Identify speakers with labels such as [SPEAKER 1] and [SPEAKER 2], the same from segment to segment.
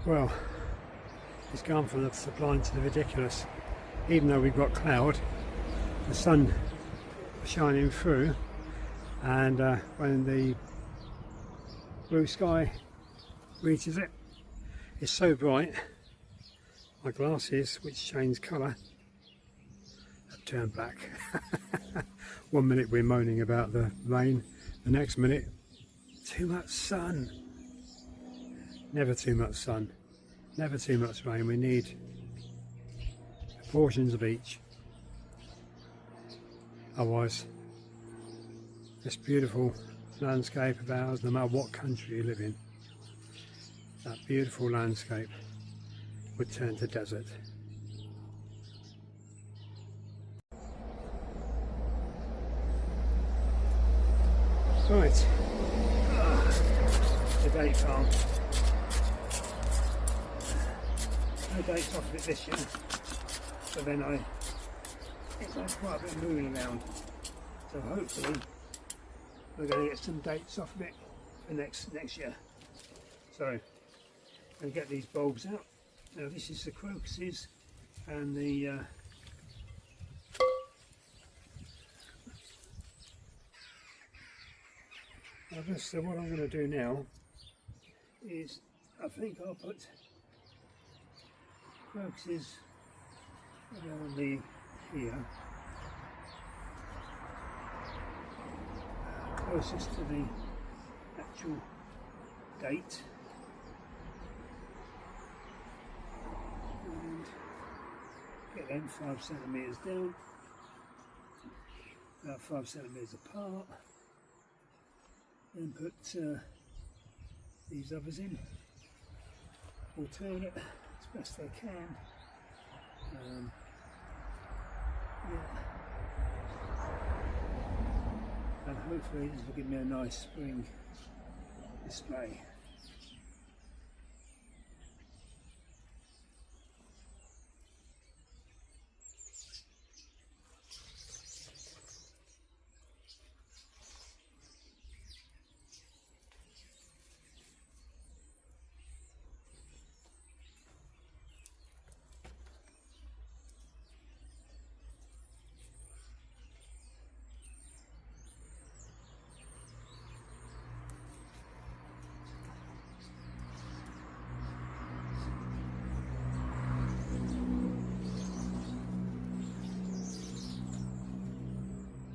[SPEAKER 1] Well, it's gone from the sublime to the ridiculous. Even though we've got cloud, the sun shining through, and when the blue sky reaches it, it's so bright, my glasses, which change colour, have turned black. 1 minute we're moaning about the rain, the next minute, too much sun. Never too much sun, never too much rain. We need portions of each. Otherwise, this beautiful landscape of ours, no matter what country you live in, that beautiful landscape would turn to desert. Right, the date farm. No dates off of it this year, but then it's had quite a bit of moving around, so hopefully we're going to get some dates off of it for next year. So I'll get these bulbs out. Now this is the crocuses and the so what I'm going to do now is, I think I'll put crocuses around here, closest to the actual date, and get them 5 centimetres down, about 5 centimetres apart. Then put these others in, alternate as best they can. Yeah. And hopefully this will give me a nice spring display.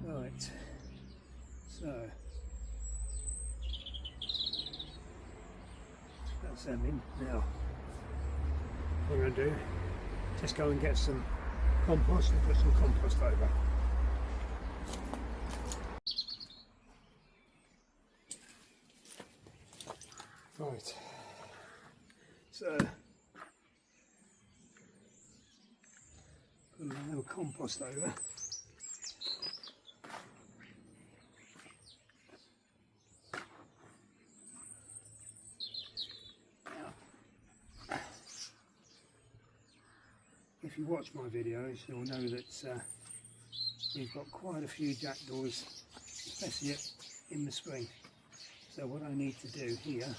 [SPEAKER 1] Right, so that's them in. Now what we're going to do, just go and get some compost and put some compost over. Right, so put a little compost over. If you watch my videos, you'll know that we've got quite a few jackdaws, especially in the spring. So what I need to do here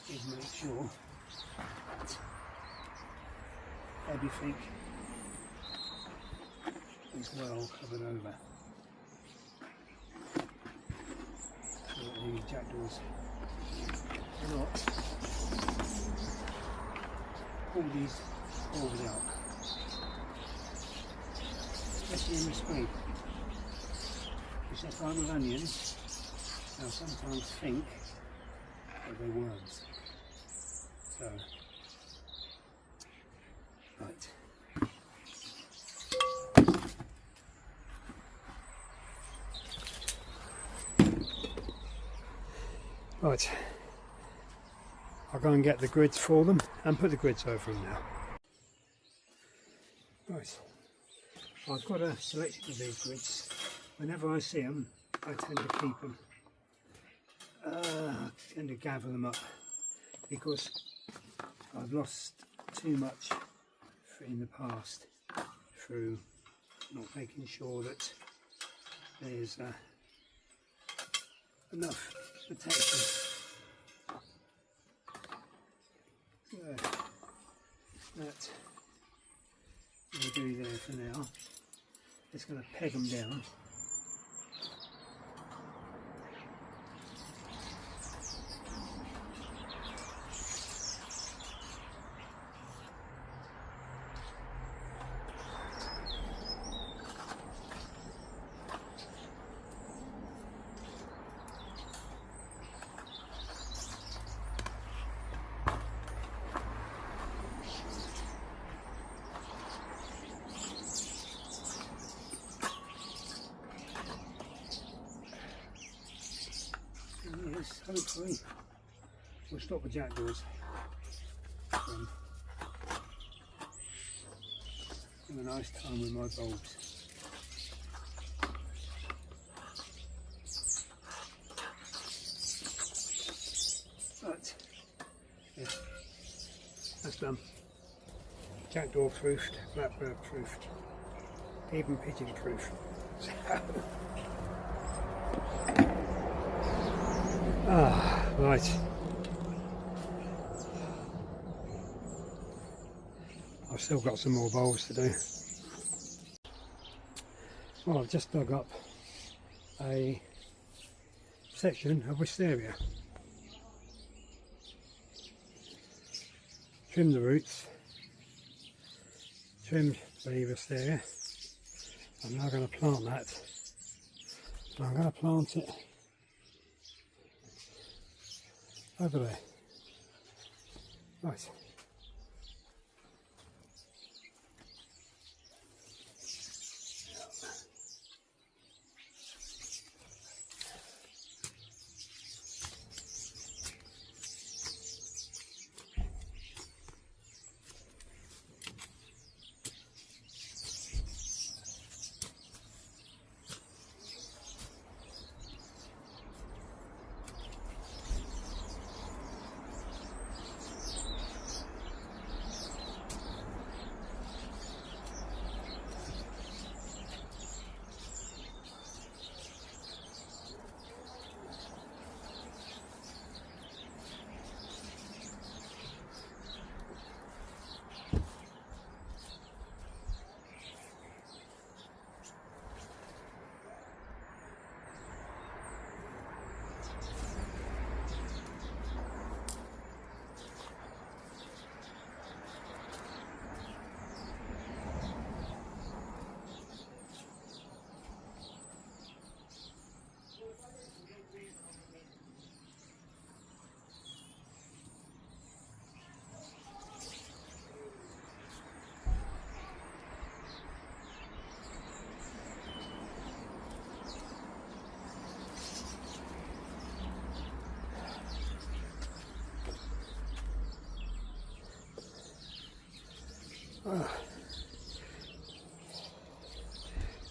[SPEAKER 1] is make sure everything is well covered over, so that the jackdaws do not pull these balls out, especially in the spring. It's just like with onions, I sometimes think that they're worms. So, right. Right. I'll go and get the grids for them and put the grids over them now. Right, I've got a selection of these grids. Whenever I see them, I tend to keep them. I tend to gather them up because I've lost too much in the past through not making sure that there's enough protection for now. Just going to peg them down. Yes, hopefully we'll stop the jackdaws from having a nice time with my bulbs. But yeah, that's done. Jackdaw proofed, blackbird proofed, even pigeon proof. Right. I've still got some more bulbs to do. Well, I've just dug up a section of wisteria. Trimmed the roots, trimmed the wisteria. I'm now going to plant that. So I'm going to plant it over there. Right.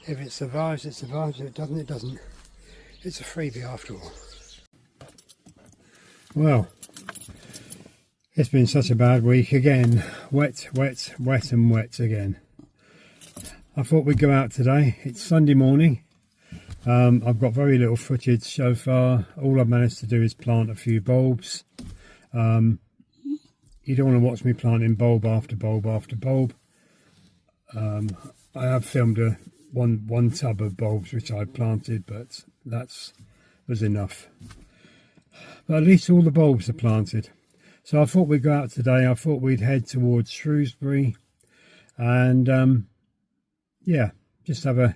[SPEAKER 1] If it survives, it survives. If it doesn't, it doesn't. It's a freebie after all. Well, it's been such a bad week again. Wet, wet, wet and wet again. I thought we'd go out today. It's Sunday morning. I've got very little footage so far. All I've managed to do is plant a few bulbs. You don't want to watch me planting bulb after bulb after bulb. I have filmed one tub of bulbs which I planted, but that was enough. But at least all the bulbs are planted. So I thought we'd go out today. I thought we'd head towards Shrewsbury and yeah, just have a...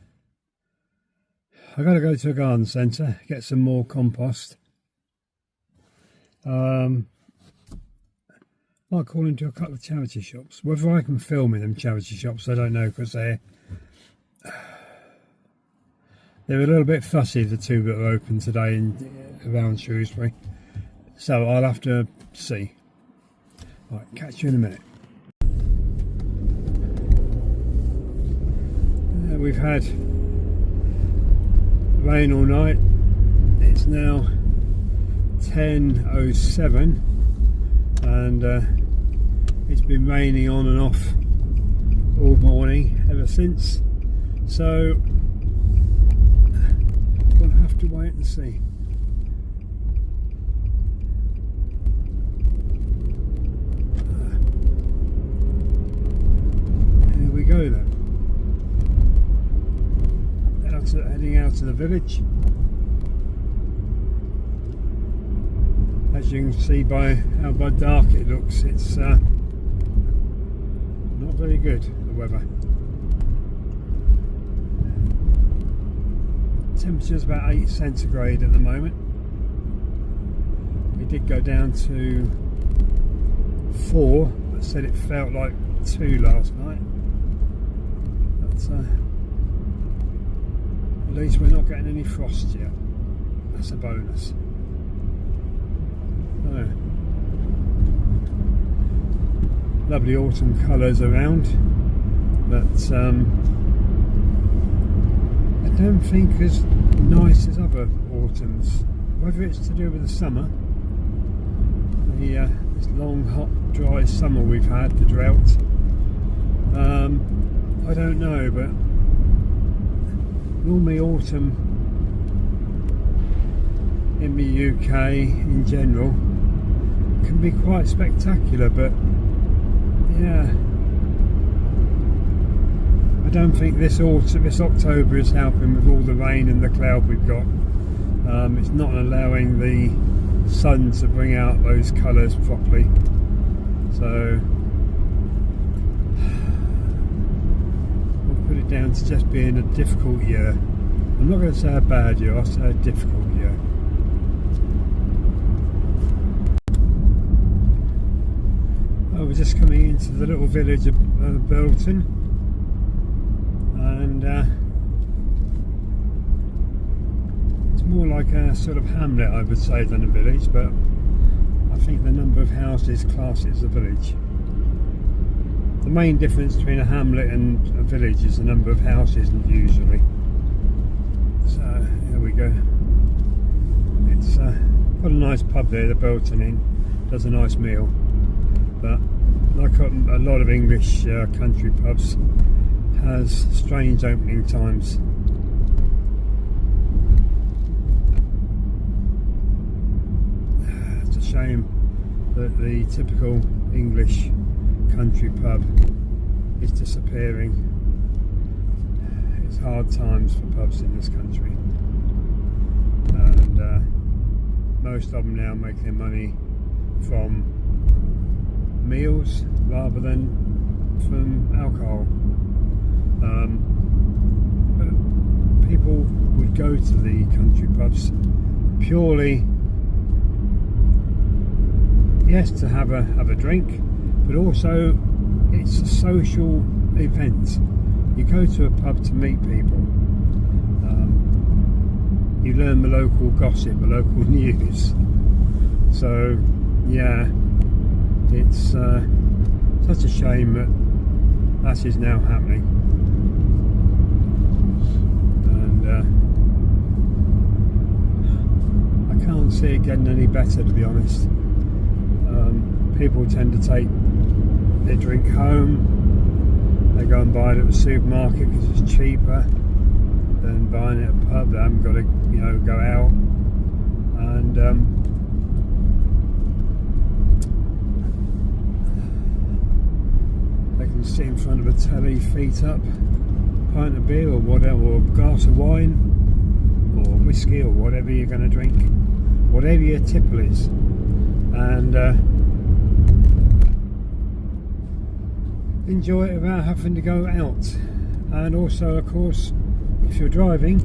[SPEAKER 1] I've got to go to a garden centre, get some more compost. Might call into a couple of charity shops. Whether I can film in them charity shops, I don't know, because they're a little bit fussy, the two that are open today around Shrewsbury. So I'll have to see. Right, catch you in a minute. We've had rain all night. It's now 10:07 and it's been raining on and off all morning ever since, so we'll have to wait and see. Here we go then. out of the village. As you can see by how dark it looks, it's not very good, the weather. Temperature's about 8 centigrade at the moment. We did go down to 4, but said it felt like 2 last night. But at least we're not getting any frost yet. That's a bonus. Oh. Lovely autumn colours around, but I don't think as nice as other autumns. Whether it's to do with the summer, this long, hot, dry summer we've had, the drought. I don't know, but normally autumn in the UK in general can be quite spectacular, but yeah, I don't think this October is helping with all the rain and the cloud we've got. It's not allowing the sun to bring out those colours properly, so I'll put it down to just being a difficult year. I'm not going to say a bad year, I'll say a difficult year. Oh, we're just coming into the little village of Belton, and it's more like a sort of hamlet, I would say, than a village, but I think the number of houses class it as a village. The main difference between a hamlet and a village is the number of houses usually. So here we go. It's got a nice pub there, the Belton Inn, does a nice meal, but like a lot of English country pubs, has strange opening times. It's a shame that the typical English country pub is disappearing. It's hard times for pubs in this country, and most of them now make their money from meals rather than from alcohol. But people would go to the country pubs purely, yes, to have a drink, but also it's a social event. You go to a pub to meet people. You learn the local gossip, the local news. So yeah, it's such a shame that is now happening, and I can't see it getting any better, to be honest. People tend to take their drink home. They go and buy it at the supermarket because it's cheaper than buying it at a pub. They haven't got to, go out, and they can sit in front of a telly, feet up, pint of beer or whatever, or a glass of wine or whiskey or whatever you're going to drink, whatever your tipple is, and enjoy it without having to go out. And also, of course, if you're driving,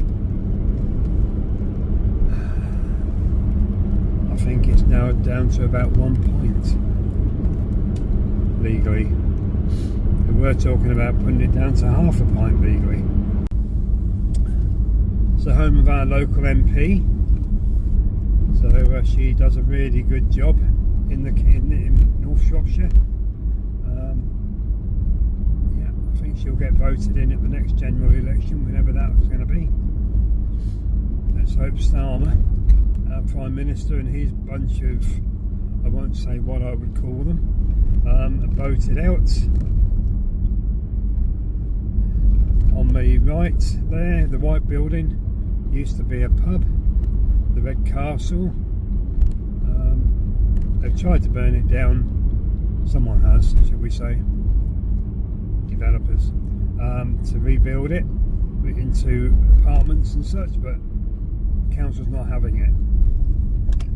[SPEAKER 1] I think it's now down to about 1 pint legally. And we're talking about putting it down to half a pint legally. It's the home of our local MP, so she does a really good job in North Shropshire. I think she'll get voted in at the next general election, whenever that's going to be. Let's hope Starmer, our Prime Minister, and his bunch of, I won't say what I would call them, are voted out. On the right there, the white building used to be a pub, the Red Castle. They've tried to burn it down, someone has, shall we say, developers, to rebuild it, it into apartments and such, but the council's not having it.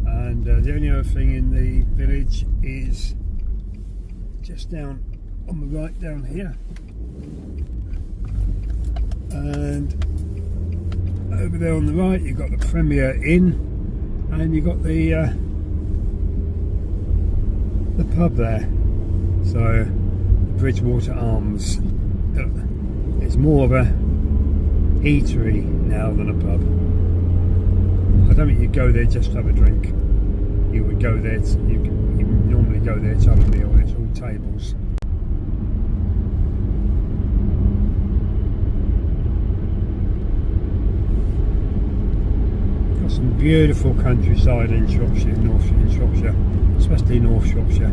[SPEAKER 1] And the only other thing in the village is just down on the right down here, and over there on the right you've got the Premier Inn, and you've got the pub there. So Bridgewater Arms, it's more of a eatery now than a pub. I don't think you'd go there just to have a drink. You would go there you normally go there to have a meal. It's all tables. Got some beautiful countryside in Shropshire, Shropshire, especially North Shropshire.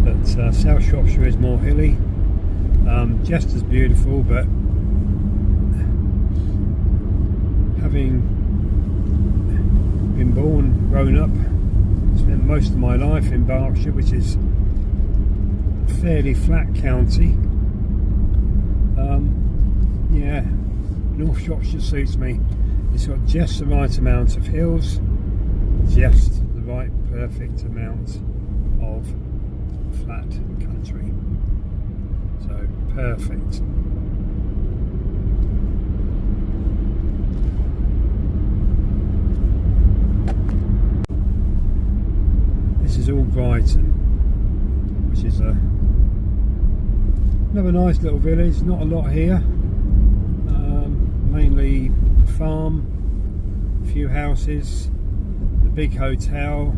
[SPEAKER 1] But South Shropshire is more hilly, just as beautiful, but having been born, grown up, spent most of my life in Berkshire, which is a fairly flat county. Yeah, North Shropshire suits me. It's got just the right amount of hills, just the right perfect amount of flat country. So perfect. This is all Brighton, which is another nice little village. Not a lot here, mainly farm, a few houses, the big hotel,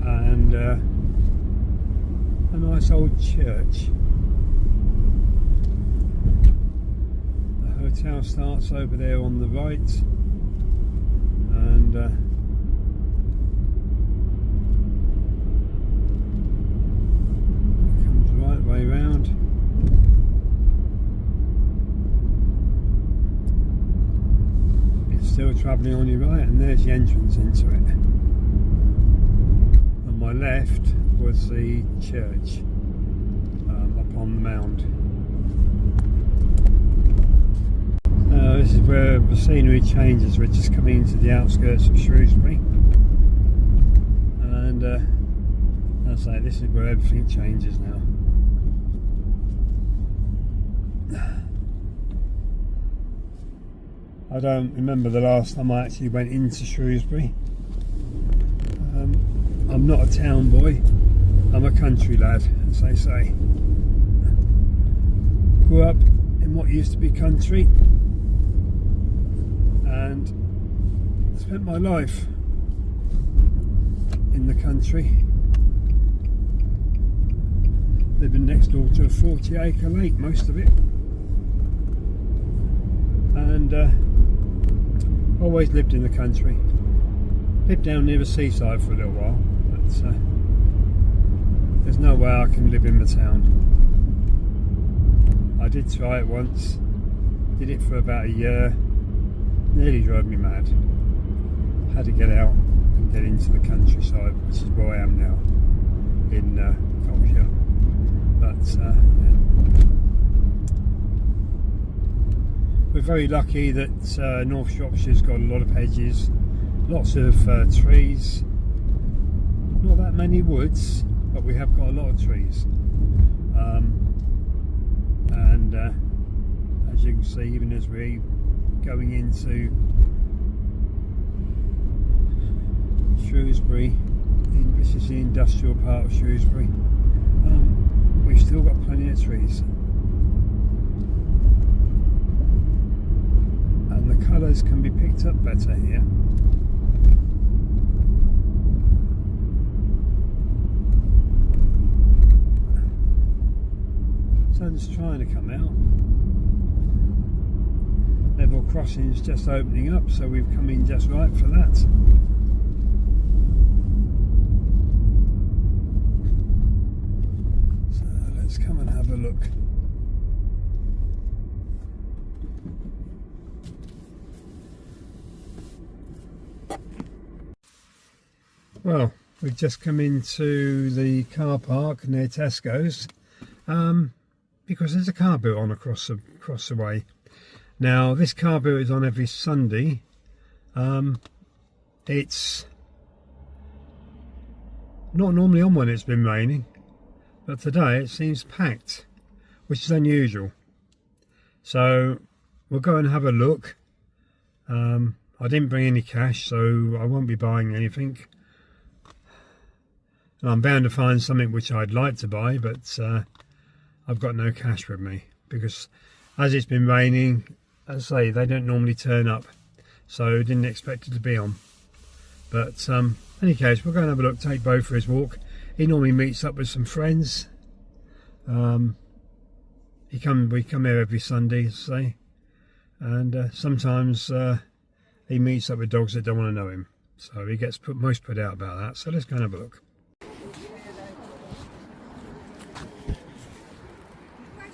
[SPEAKER 1] and a nice old church. The hotel starts over there on the right, and comes right way round. It's still travelling on your right, and there's the entrance into it. On my left was the church, up on the mound. This is where the scenery changes. We're just coming into the outskirts of Shrewsbury, and as I say, this is where everything changes now. I don't remember the last time I actually went into Shrewsbury. I'm not a town boy, I'm a country lad, as they say. Grew up in what used to be country, and spent my life in the country, living next door to a 40-acre lake, most of it, and always lived in the country. Lived down near the seaside for a little while, but there's no way I can live in the town. I did try it once, did it for about a year, nearly drove me mad. Had to get out and get into the countryside, which is where I am now, in Culture. But yeah. We're very lucky that North Shropshire's got a lot of hedges, lots of trees, not that many woods, but we have got a lot of trees. And as you can see, even as we're going into Shrewsbury, this is the industrial part of Shrewsbury, we've still got plenty of trees. And the colours can be picked up better here. Sun's trying to come out. Level crossing's just opening up, so we've come in just right for that. So let's come and have a look. Well, we've just come into the car park near Tesco's. because there's a car boot on across the way. Now this car boot is on every Sunday. It's not normally on when it's been raining, but today it seems packed, which is unusual. So we'll go and have a look. I didn't bring any cash, so I won't be buying anything. And I'm bound to find something which I'd like to buy, but I've got no cash with me, because as it's been raining, as I say, they don't normally turn up, so didn't expect it to be on. But in any case, we'll go and have a look, take Bo for his walk. He normally meets up with some friends. We come here every Sunday, as I say, and sometimes he meets up with dogs that don't want to know him, so he gets most put out about that. So let's go and have a look.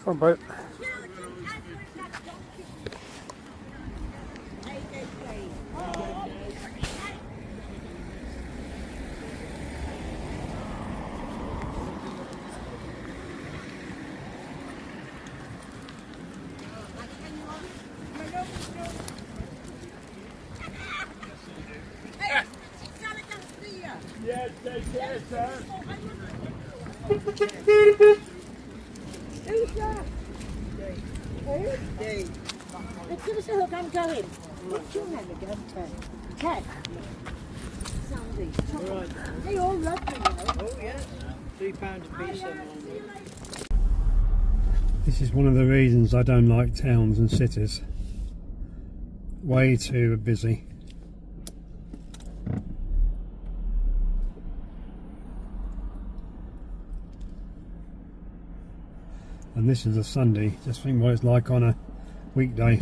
[SPEAKER 1] Come on, Bo.
[SPEAKER 2] Yes, take care, sir.
[SPEAKER 3] Who's that? Who? Dave. Give us a hug, I'm going. What's your name again? Ted. Sandy.
[SPEAKER 2] Right.
[SPEAKER 3] They all love me, you know.
[SPEAKER 2] Oh, yeah. £3 a piece.
[SPEAKER 1] This is one of the reasons I don't like towns and cities. Way too busy. And this is a Sunday. Just think what it's like on a weekday.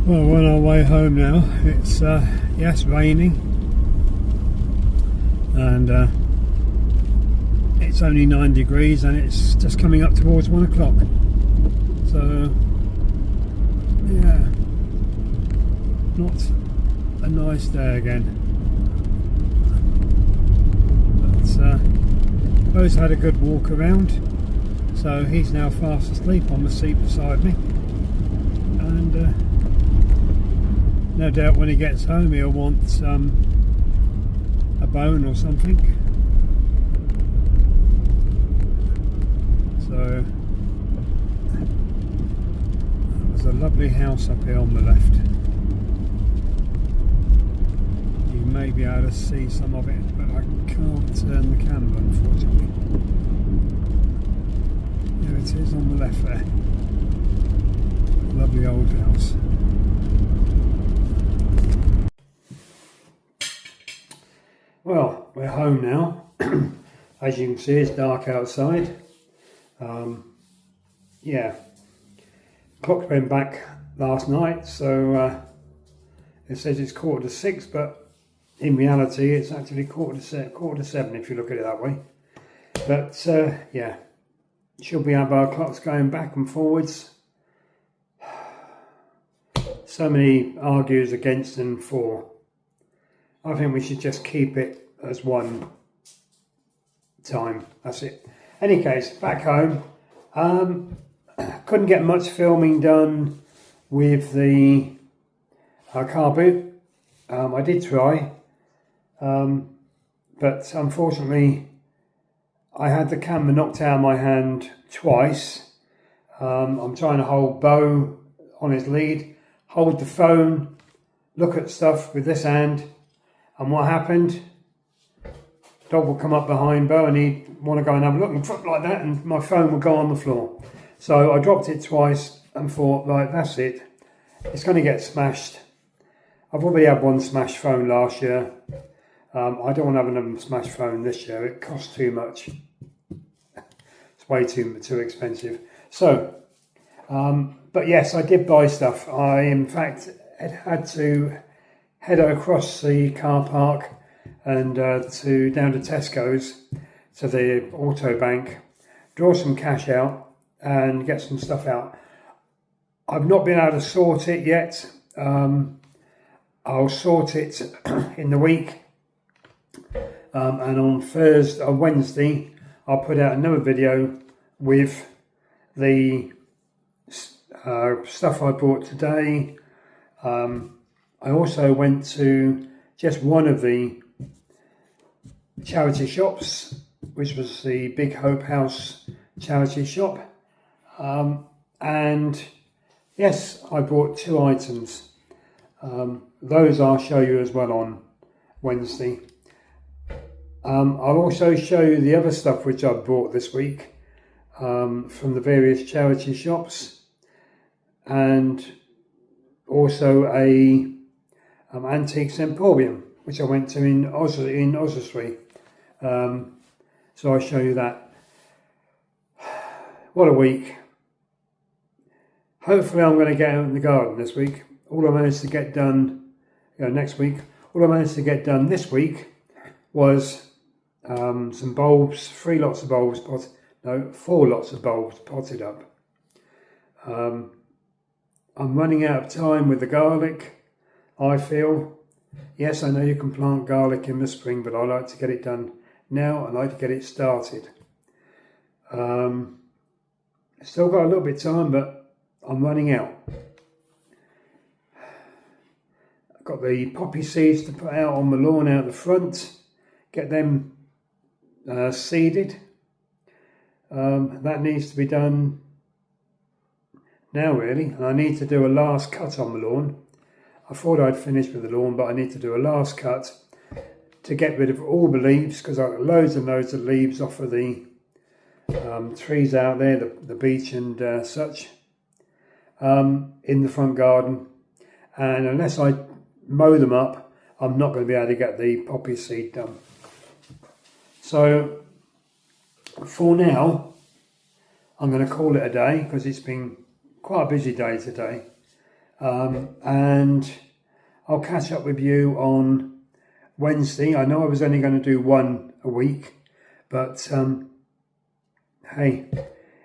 [SPEAKER 1] Well, we're on our way home now. It's yes, raining, and it's only 9 degrees, and it's just coming up towards 1 o'clock. So yeah, not a nice day again. But Bo's had a good walk around, so he's now fast asleep on the seat beside me, and no doubt when he gets home he'll want a bone or something. So there's a lovely house up here on the left. You may be able to see some of it, but I can't turn the camera, unfortunately. There it is on the left there. Lovely old house. Well, we're home now. As you can see, it's dark outside. Yeah, clock went back last night, so it says it's 6:15, but in reality it's actually quarter to seven if you look at it that way. But yeah, should we have our clocks going back and forwards? So many argues against and for. I think we should just keep it as one time. That's it. Any case, back home. Couldn't get much filming done with the car boot. I did try, but unfortunately I had the camera knocked out of my hand twice. I'm trying to hold Bo on his lead, hold the phone, look at stuff with this hand, and what happened? Dog will come up behind Bo and he'd want to go and have a look and flip like that, and my phone would go on the floor. So I dropped it twice and thought, right, that's it. It's going to get smashed. I've already had one smashed phone last year. I don't want to have another smashed phone this year. It costs too much. It's way too expensive. So, but yes, I did buy stuff. I, in fact, had to head across the car park and down to Tesco's, to the auto bank, draw some cash out and get some stuff out. I've not been able to sort it yet. I'll sort it in the week, and on Wednesday, I'll put out another video with the stuff I bought today. I also went to just one of the charity shops, which was the Big Hope House charity shop, and yes, I bought 2 items. Those I'll show you as well on Wednesday. I'll also show you the other stuff which I bought this week from the various charity shops, and also a antiques emporium which I went to in Oswestry. So I'll show you that. What a week. Hopefully I'm going to get out in the garden this week. All I managed to get done next week. All I managed to get done this week was some bulbs, 4 lots of bulbs potted up. I'm running out of time with the garlic, I feel. Yes, I know you can plant garlic in the spring, but I like to get it done now. I like to get it started. Still got a little bit of time, but I'm running out. I've got the poppy seeds to put out on the lawn out the front, get them seeded. That needs to be done now really, and I need to do a last cut on the lawn. I thought I'd finished with the lawn, but I need to do a last cut to get rid of all the leaves, because I've got loads and loads of leaves off of the trees out there, the beech and such, in the front garden, and unless I mow them up, I'm not going to be able to get the poppy seed done. So for now, I'm going to call it a day, because it's been quite a busy day today, and I'll catch up with you on Wednesday. I know I was only going to do 1 a week, but hey,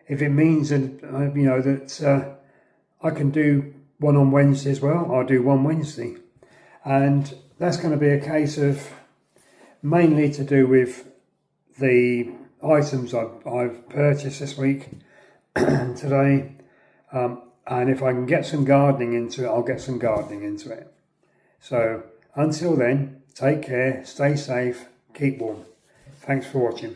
[SPEAKER 1] if it means that that I can do 1 on Wednesday as well, I'll do 1 Wednesday, and that's going to be a case of mainly to do with the items I've purchased this week today, and if I can get some gardening into it, I'll get some gardening into it. So until then, take care, stay safe, keep warm. Thanks for watching.